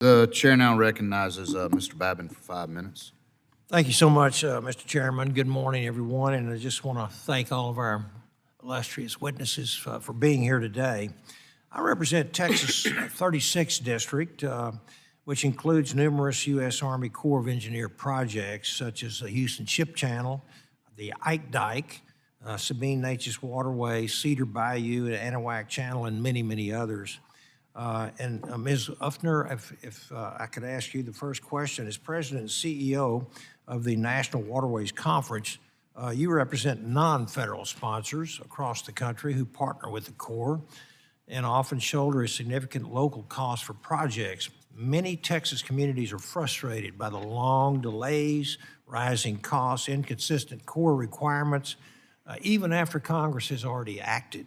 The chair now recognizes Mr. Babin for 5 minutes. Thank you so much, Mr. Chairman. Good morning, everyone, and I just want to thank all of our illustrious witnesses for being here today. I represent Texas 36th District, which includes numerous U.S. Army Corps of Engineer projects such as the Houston Ship Channel, the Ike Dike, Sabine Neches Waterway, Cedar Bayou, the Anahuac Channel, and many, many others. Ms. Ufner, if I could ask you the first question, as President and CEO of the National Waterways Conference, you represent non-federal sponsors across the country who partner with the Corps and often shoulder a significant local cost for projects. Many Texas communities are frustrated by the long delays, rising costs, inconsistent Corps requirements, even after Congress has already acted.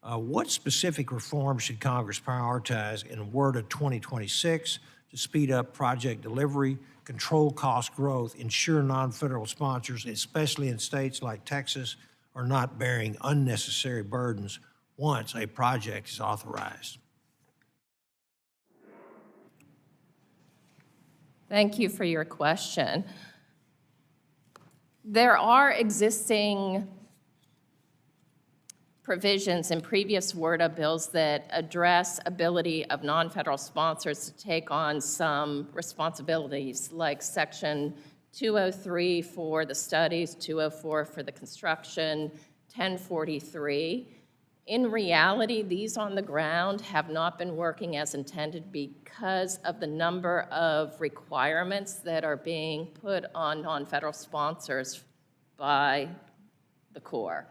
What specific reforms should Congress prioritize in WRDA 2026 to speed up project delivery, control cost growth, ensure non-federal sponsors, especially in states like Texas, are not bearing unnecessary burdens once a project is authorized? Thank you for your question. There are existing provisions in previous WRDA bills that address ability of non-federal sponsors to take on some responsibilities, like Section 203 for the studies, 204 for the construction, 1043. In reality, these on the ground have not been working as intended because of the number of requirements that are being put on non-federal sponsors by the Corps.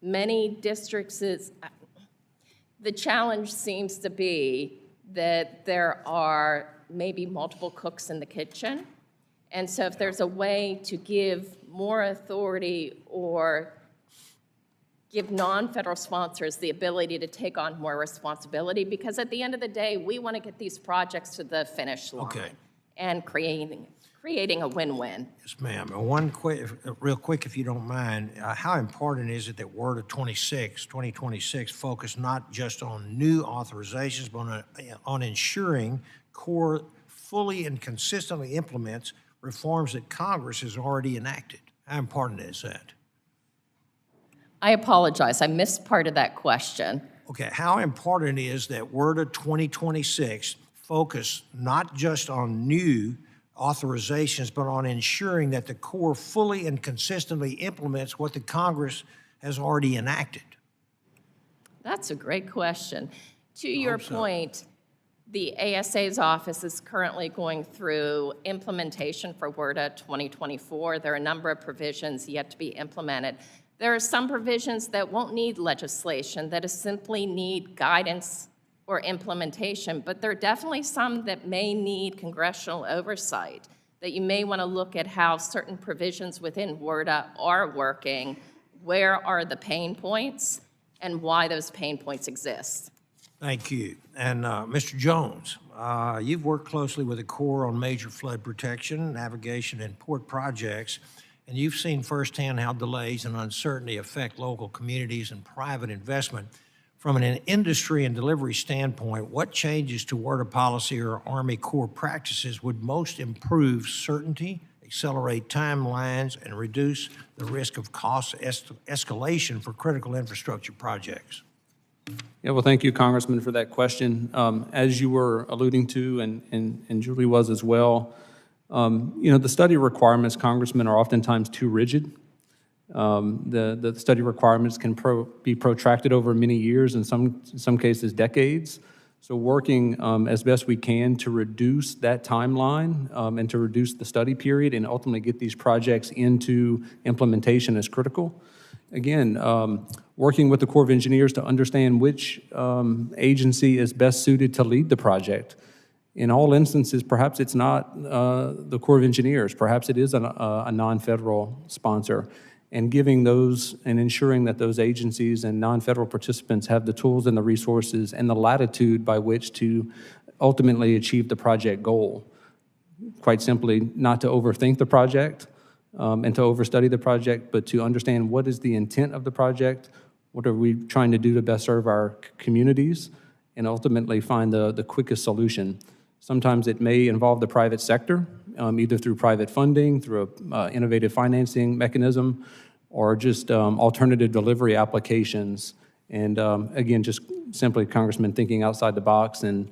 Many districts, the challenge seems to be that there are maybe multiple cooks in the kitchen. And so if there's a way to give more authority or give non-federal sponsors the ability to take on more responsibility, because at the end of the day, we want to get these projects to the finish line and creating a win-win. Yes, ma'am. Real quick, if you don't mind, how important is it that WRDA 2026 focus not just on new authorizations, but on ensuring Corps fully and consistently implements reforms that Congress has already enacted? How important is that? I apologize. I missed part of that question. Okay. How important is that WRDA 2026 focus not just on new authorizations, but on ensuring that the Corps fully and consistently implements what the Congress has already enacted? That's a great question. To your point, the ASA's office is currently going through implementation for WRDA 2024. There are a number of provisions yet to be implemented. There are some provisions that won't need legislation, that simply need guidance or implementation, but there are definitely some that may need congressional oversight, that you may want to look at how certain provisions within WRDA are working, where are the pain points, and why those pain points exist. Thank you. And Mr. Jones, you've worked closely with the Corps on major flood protection, navigation, and port projects, and you've seen firsthand how delays and uncertainty affect local communities and private investment. From an industry and delivery standpoint, what changes to WRDA policy or Army Corps practices would most improve certainty, accelerate timelines, and reduce the risk of cost escalation for critical infrastructure projects? Yeah, well, thank you, Congressman, for that question. As you were alluding to, and Julie was as well, the study requirements, Congressman, are oftentimes too rigid. The study requirements can be protracted over many years, in some cases decades. So working as best we can to reduce that timeline and to reduce the study period and ultimately get these projects into implementation is critical. Again, working with the Corps of Engineers to understand which agency is best suited to lead the project. In all instances, perhaps it's not the Corps of Engineers, perhaps it is a non-federal sponsor. And giving those and ensuring that those agencies and non-federal participants have the tools and the resources and the latitude by which to ultimately achieve the project goal. Quite simply, not to overthink the project and to overstudy the project, but to understand what is the intent of the project, what are we trying to do to best serve our communities, and ultimately find the quickest solution. Sometimes it may involve the private sector, either through private funding, through an innovative financing mechanism, or just alternative delivery applications. And again, just simply Congressman thinking outside the box and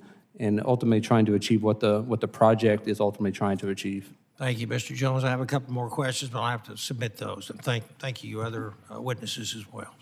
ultimately trying to achieve what the project is ultimately trying to achieve. Thank you, Mr. Jones. I have a couple more questions, but I'll have to submit those. And thank you, other witnesses as well.